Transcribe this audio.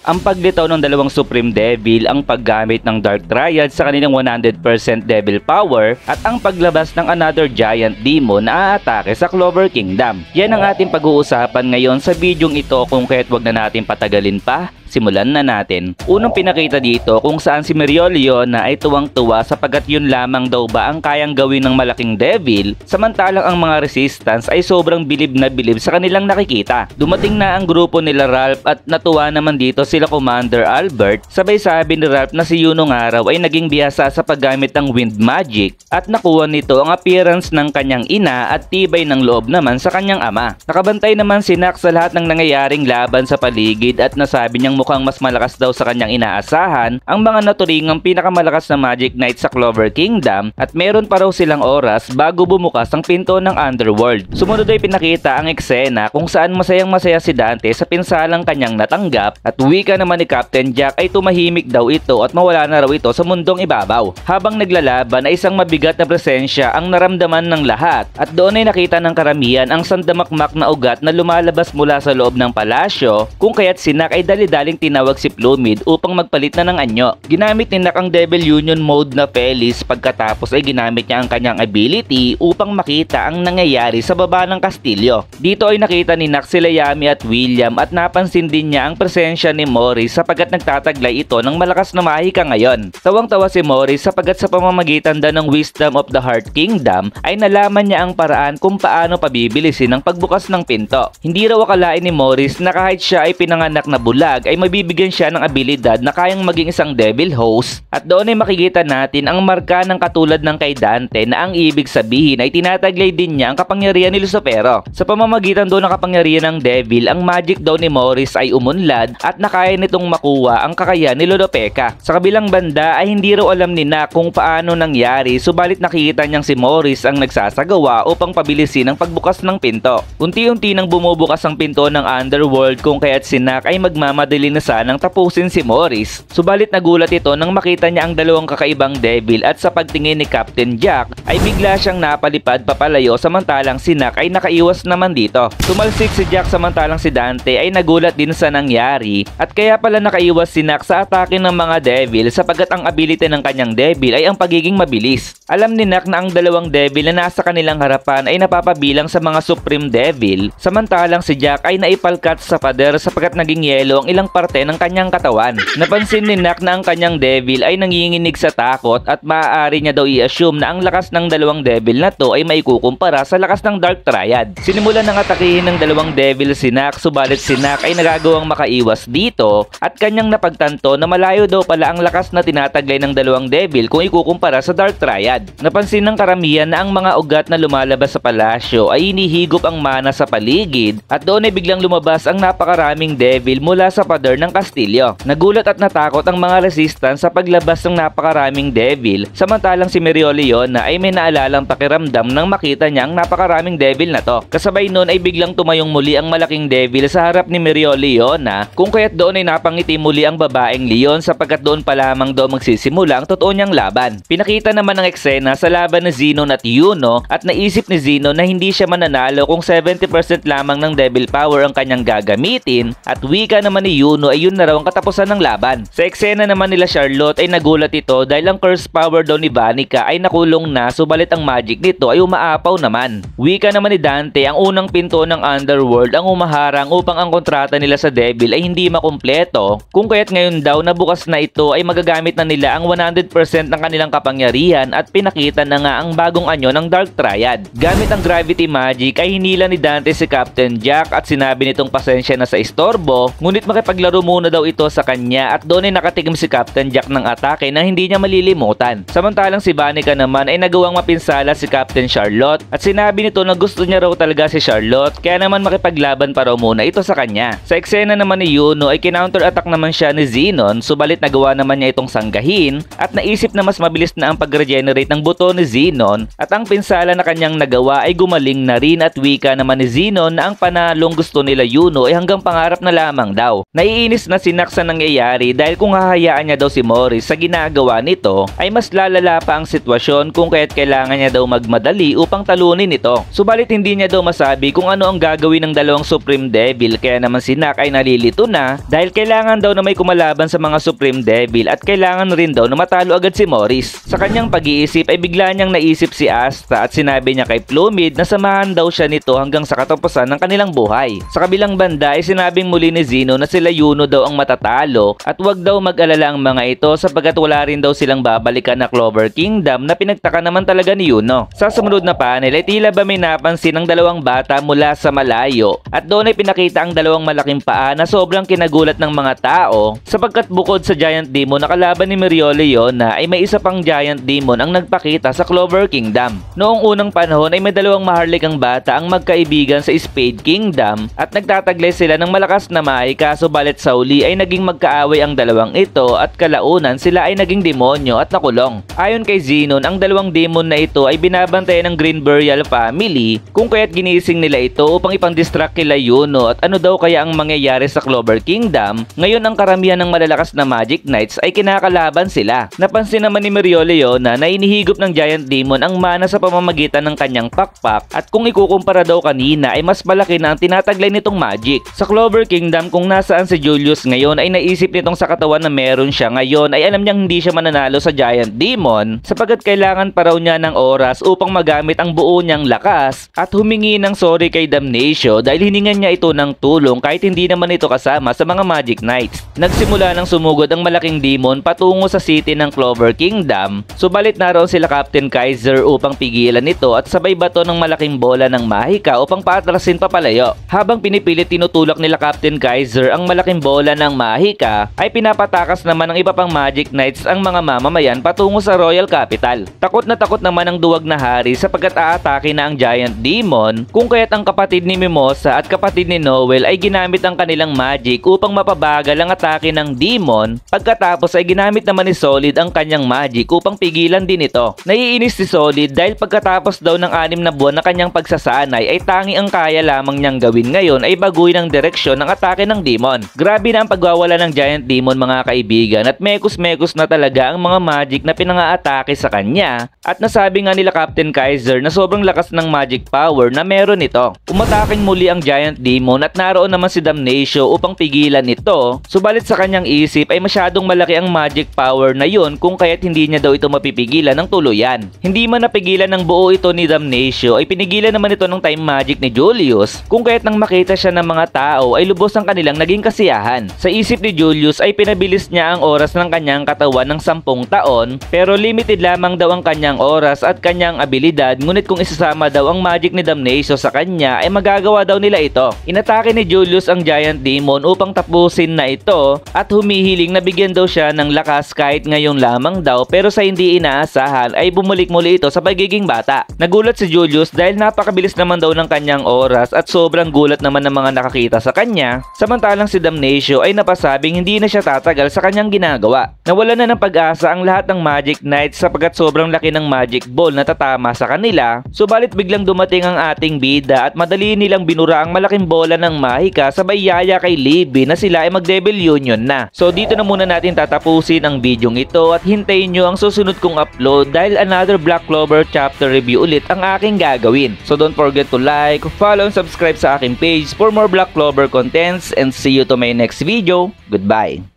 Ang paglitaw ng dalawang Supreme Devil, ang paggamit ng Dark Triad sa kanilang 100% Devil Power, at ang paglabas ng another Giant Demon na aatake sa Clover Kingdom. Yan ang ating pag-uusapan ngayon sa bidyong ito, kung kaya't wag na natin patagalin pa. Simulan na natin. Unang pinakita dito kung saan si Mereoleona ay tuwang-tuwa sapagat yun lamang daw ba ang kayang gawin ng malaking devil, samantalang ang mga resistance ay sobrang bilib na bilib sa kanilang nakikita. Dumating na ang grupo nila Ralph at natuwa naman dito sila Commander Albert, sabay sabi ni Ralph na si Yuno nga raw ay naging bihasa sa paggamit ng wind magic at nakuha nito ang appearance ng kanyang ina at tibay ng loob naman sa kanyang ama. Nakabantay naman si Nax sa lahat ng nangyayaring laban sa paligid at nasabi niyang mukhang mas malakas daw sa kanyang inaasahan ang mga naturingang pinakamalakas na Magic Knight sa Clover Kingdom at meron pa raw silang oras bago bumukas ang pinto ng Underworld. Sumunod ay pinakita ang eksena kung saan masayang masaya si Dante sa pinsalang kanyang natanggap at wika naman ni Captain Jack ay tumahimik daw ito at mawala na raw ito sa mundong ibabaw. Habang naglalaban ay isang mabigat na presensya ang naramdaman ng lahat at doon ay nakita ng karamihan ang sandamakmak na ugat na lumalabas mula sa loob ng palasyo, kung kaya't si Nak ay dali-daling tinawag si Plumid upang magpalit na ng anyo. Ginamit ni Nak ang Devil Union mode na Felis, pagkatapos ay ginamit niya ang kanyang ability upang makita ang nangyayari sa baba ng kastilyo. Dito ay nakita ni Nak sila Yami at William at napansin din niya ang presensya ni Morris sapagat nagtataglay ito ng malakas na mahika ngayon. Tawang-tawa si Morris sapagat sa pamamagitan daw ng Wisdom of the Heart Kingdom ay nalaman niya ang paraan kung paano pabibilisin ang pagbukas ng pinto. Hindi raw akalain ni Morris na kahit siya ay pinanganak na bulag ay mabibigyan siya ng abilidad na kayang maging isang devil host, at doon ay makikita natin ang marka ng katulad ng kay Dante na ang ibig sabihin ay tinataglay din niya ang kapangyarihan ni Lucifero. Sa pamamagitan doon ng kapangyarihan ng devil, ang magic daw ni Morris ay umunlad at nakaya nitong makuha ang kakayahan ni Lolopeca. Sa kabilang banda ay hindi raw alam ni Nak kung paano nangyari, subalit nakikita niyang si Morris ang nagsasagawa upang pabilisin ang pagbukas ng pinto. Unti-unti nang bumubukas ang pinto ng Underworld, kung kaya't si Nak ay magmamadali na sanang tapusin si Morris. Subalit nagulat ito nang makita niya ang dalawang kakaibang devil at sa pagtingin ni Captain Jack ay bigla siyang napalipad papalayo samantalang si Nak ay nakaiwas naman dito. Tumalsik si Jack samantalang si Dante ay nagulat din sa nangyari at kaya pala nakaiwas si Nak sa atake ng mga devil sapagat ang ability ng kanyang devil ay ang pagiging mabilis. Alam ni Nak na ang dalawang devil na nasa kanilang harapan ay napapabilang sa mga Supreme Devil, samantalang si Jack ay naipalkat sa pader sapagat naging yelo ang ilang parte ng kanyang katawan. Napansin ni Nak na ang kanyang devil ay nanginginig sa takot at maaari niya daw i-assume na ang lakas ng dalawang devil na to ay maikukumpara sa lakas ng Dark Triad. Sinimulan ng atakihin ng dalawang devil si Nak, subalit si Nak ay nagagawang makaiwas dito at kanyang napagtanto na malayo daw pala ang lakas na tinataglay ng dalawang devil kung ikukumpara sa Dark Triad. Napansin ng karamihan na ang mga ugat na lumalabas sa palasyo ay hinihigop ang mana sa paligid at doon ay biglang lumabas ang napakaraming devil mula sa pader ng kastilyo. Nagulat at natakot ang mga resistance sa paglabas ng napakaraming devil, samantalang si Mereoleona ay may naalalang pakiramdam nang makita niya ang napakaraming devil na to. Kasabay nun ay biglang tumayong muli ang malaking devil sa harap ni Mereoleona, kung kaya't doon ay napangiti muli ang babaeng leon sapagat doon pa lamang daw magsisimula ang totoo niyang laban. Pinakita naman ang eksena sa laban ni Zenon at Yuno at naisip ni Zenon na hindi siya mananalo kung 70% lamang ng devil power ang kanyang gagamitin at wika naman ni Yuno ay yun na raw ang katapusan ng laban. Sa eksena naman nila Charlotte ay nagulat ito dahil ang curse power daw ni Vanica ay nakulong na, subalit ang magic nito ay umaapaw naman. Wika naman ni Dante, ang unang pinto ng Underworld ang umaharang upang ang kontrata nila sa devil ay hindi makumpleto, kung kaya't ngayon daw na bukas na ito ay magagamit na nila ang 100% ng kanilang kapangyarihan at pinakita na nga ang bagong anyo ng Dark Triad. Gamit ang gravity magic ay hinila ni Dante si Captain Jack at sinabi nitong pasensya na sa istorbo, ngunit makipaglaro muna daw ito sa kanya at doon ay nakatigim si Captain Jack ng atake na hindi niya malilimutan. Samantalang si Vanica naman ay nagawang mapinsala si Captain Charlotte at sinabi nito na gusto niya raw talaga si Charlotte kaya naman makipaglaban pa raw muna ito sa kanya. Sa eksena naman ni Yuno ay kinounter-attack naman siya ni Zenon, subalit nagawa naman niya itong sanggahin at naisip na mas mabilis na ang pag-regenerate ng buto ni Zenon at ang pinsala na kanyang nagawa ay gumaling na rin at wika naman ni Zenon na ang panalong gusto nila Yuno ay hanggang pangarap na lamang daw. Naiinis na si Nak sa nangyayari dahil kung hahayaan niya daw si Morris sa ginagawa nito ay mas lalala pa ang sitwasyon kung kaya't kailangan niya daw magmadali upang talunin ito. Subalit hindi niya daw masabi kung ano ang gagawin ng dalawang Supreme Devil, kaya naman si Nak ay nalilito na dahil kailangan daw na may kumalaban sa mga Supreme Devil at kailangan rin daw na matalo agad si Morris. Sa kanyang pag-iisip ay bigla niyang naisip si Asta at sinabi niya kay Plumid na samahan daw siya nito hanggang sa katapusan ng kanilang buhay. Sa kabilang banda ay sinabing muli ni Zeno na sila Yuno daw ang matatalo at wag daw mag-alala ang mga ito sapagkat wala rin daw silang babalikan na Clover Kingdom na pinagtaka naman talaga ni Yuno. Sa sumunod na panel ay tila ba may napansin ng dalawang bata mula sa malayo at doon ay pinakita ang dalawang malaking paa na sobrang kinagulat ng mga tao sapagkat bukod sa Giant Demon na kalaban ni Mereoleona ay may isa pang Giant Demon ang nagpakita sa Clover Kingdom. Noong unang panahon ay may dalawang maharlikang bata ang magkaibigan sa Spade Kingdom at nagtataglay sila ng malakas na mahika, subalit sa uli ay naging magkaaway ang dalawang ito at kalaunan sila ay naging demonyo at nakulong. Ayon kay Zenon, ang dalawang demon na ito ay binabantayan ng Green Burial family kung kaya't ginising nila ito upang ipang-distract kila Yuno at ano daw kaya ang mangyayari sa Clover Kingdom. Ngayon ang karamihan ng malalakas na Magic Knights ay kinakalaban sila. Napansin naman ni Mereoleona na inihigop ng Giant Demon ang mana sa pamamagitan ng kanyang pakpak at kung ikukumpara daw kanina ay mas malaki na ang tinataglay nitong magic. Sa Clover Kingdom kung nasaan si Julius ngayon ay naisip nitong sa katawan na meron siya ngayon ay alam niyang hindi siya mananalo sa Giant Demon sapagkat kailangan pa raw niya ng oras upang magamit ang buo niyang lakas at humingi ng sorry kay Damnatio dahil hiningan niya ito ng tulong kahit hindi naman ito kasama sa mga Magic Knights. Nagsimula ng sumugod ang malaking demon patungo sa city ng Clover Kingdom, subalit naroon sila Captain Kaiser upang pigilan ito at sabay bato ng malaking bola ng mahika upang paatrasin papalayo. Habang pinipilit tinutulak nila Captain Kaiser ang malaking bola ng mahika ay pinapatakas naman ng iba pang Magic Knights ang mga mamamayan patungo sa Royal Capital. Takot naman ang duwag na hari sapagkat aatake na ang Giant Demon kung kaya't ang kapatid ni Mimosa at kapatid ni Noel ay ginamit ang kanilang magic upang mapabagal ang atake ng demon. Pagkatapos ay ginamit naman ni Solid ang kanyang magic upang pigilan din ito. Naiinis si Solid dahil pagkatapos daw ng 6 na buwan na kanyang pagsasanay ay tanging ang kaya lamang niyang gawin ngayon ay baguhin ang direksyon ng atake ng demon. Grabe na ang pagwawala ng Giant Demon mga kaibigan at mekus-mekus na talaga ang mga magic na pinangaatake sa kanya at nasabi nga nila Captain Kaiser na sobrang lakas ng magic power na meron ito. Umataking muli ang Giant Demon at naroon naman si Damnatio upang pigilan ito, subalit sa kanyang isip ay masyadong malaki ang magic power na yun kung kaya't hindi niya daw ito mapipigilan ng tuluyan. Hindi man napigilan ng buo ito ni Damnatio ay pinigilan naman ito ng time magic ni Julius kung kaya't nang makita siya ng mga tao ay lubos ang kanilang naging kasiyahan. Sa isip ni Julius ay pinabilis niya ang oras ng kanyang katawan ng 10 taon pero limited lamang daw ang kanyang oras at kanyang abilidad, ngunit kung isasama daw ang magic ni Damnatio sa kanya ay magagawa daw nila ito. Inatake ni Julius ang Giant Demon upang tapusin na ito at humihiling na bigyan daw siya ng lakas kahit ngayon lamang daw, pero sa hindi inaasahan ay bumalik muli ito sa pagiging bata. Nagulat si Julius dahil napakabilis naman daw ng kanyang oras at sobrang gulat naman ng mga nakakita sa kanya, samantalang si Damnatio ay napasabing hindi na siya tatagal sa kanyang ginagawa. Nawala na ng pag-asa ang lahat ng Magic Knights sapagkat sobrang laki ng magic ball na tatama sa kanila, subalit biglang dumating ang ating bida at madali nilang binura ang malaking bola ng mahika sabay yaya kay Libby na sila ay mag-Devil Union na. So dito na muna natin tatapusin ang bidyong ito at hintayin nyo ang susunod kong upload dahil another Black Clover chapter review ulit ang aking gagawin. So don't forget to like, follow, and subscribe sa aking page for more Black Clover contents and see you to my next video. Goodbye!